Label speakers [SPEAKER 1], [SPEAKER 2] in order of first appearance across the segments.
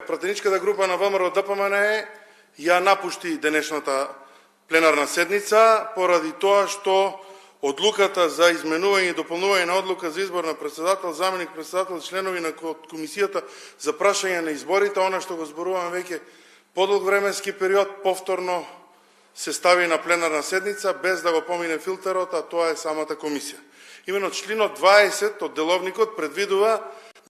[SPEAKER 1] пратеничката група на ВМРО ДПМН ја напушти денешната пленарна седница поради тоа што одлуката за изменување и дополнување на одлука за избор на председател, заменик председател и членови на комисијата за прашање на изборите, она што го зборуваме веќе подолг временски период, повторно се стави на пленарна седница без да го помине филтерот, а тоа е самата комисија. Именно членот 20 од деловникот предвидува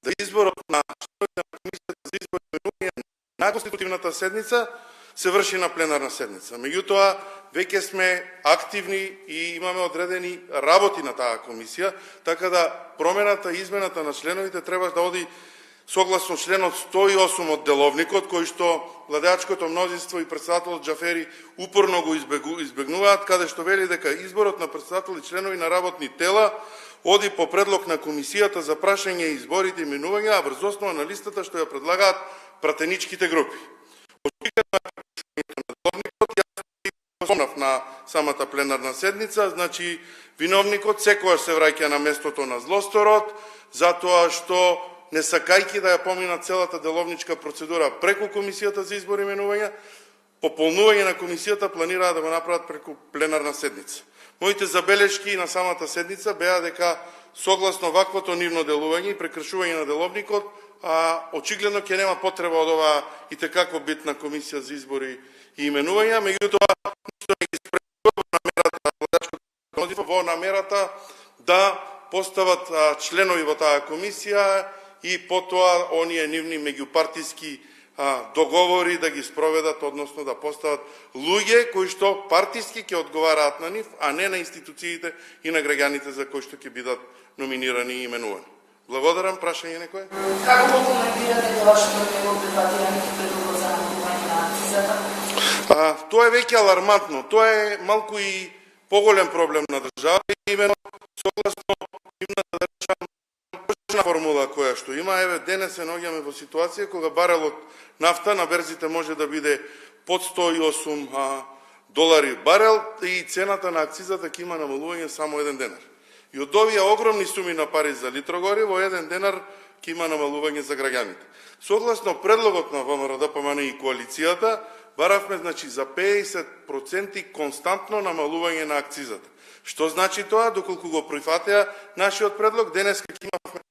[SPEAKER 1] да изборот на членовите на комисијата за избор и именување на конститутивната седница се врши на пленарна седница. Меѓутоа, веќе сме активни и имаме одредени работи на таа комисија, така да промената и измената на членовите треба да оди согласно членот 108 од деловникот, кој што владеачкото мнозинство и председателот Џафери упорно го избегнуваат, каде што вели дека изборот на председател и членови на работни тела оди по предлог на комисијата за прашање и изборите и именувања, а врз основа на листата што ја предлагаат пратеничките групи. На самата пленарна седница, значи виновникот секогаш се враќа на местото на злосторот, затоа што не сакајќи да ја помина целата деловничка процедура преку комисијата за избор и именувања, пополнување на комисијата планираат да го направат преку пленарна седница. Моите забелешки на самата седница беа дека согласно ваквото нивно делување и прекршување на деловникот, очигледно ќе нема потреба од оваа и текако битна комисија за избори и именувања, меѓутоа во намерата да постават членови во таа комисија и потоа оние нивни меѓупартиски договори да ги спроведат, односно да постават луѓе кои што партиски ќе одговараат на нив, а не на институциите и на граѓаните за кои што ќе бидат номинирани и именувани. Благодарам. Прашање некој?
[SPEAKER 2] Како го коментирате тоа што не го прифатираните предлогот за намалување на акцизата?
[SPEAKER 1] Тоа е веќе алармантно. Тоа е малку и поголем проблем на држава и именно согласно нивната точна формула која што има. Еве денес се наоѓаме во ситуација кога барелот нафта на берзите може да биде под 108 долари барел и цената на акцизата ќе има намалување само еден денар. И од овие огромни суми на пари за литро гориво, еден денар ќе има намалување за граѓаните. Согласно предлогот на ВМРО ДПМН и коалицијата, баравме значи за 50% константно намалување на акцизата. Што значи тоа? Доколку го прифатеа нашиот предлог, денес ќе имаме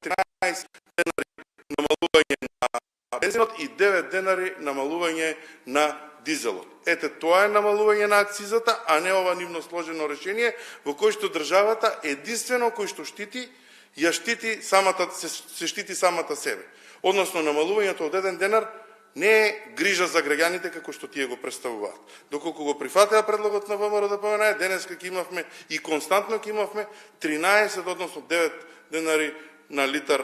[SPEAKER 1] 13 денари намалување на бензинот и 9 денари намалување на дизелот. Ете, тоа е намалување на акцизата, а не ова нивно сложено решение, во кој што државата единствено кој што штити, се штити самата себе. Односно, намалувањето од еден денар не е грижа за граѓаните како што тие го представуваат. Доколку го прифатеа предлогот на ВМРО ДПМН, денес ќе имавме и константно ќе имавме 13, односно 9 денари на литар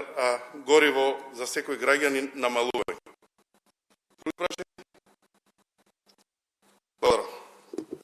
[SPEAKER 1] гориво за секој граѓанин намалување.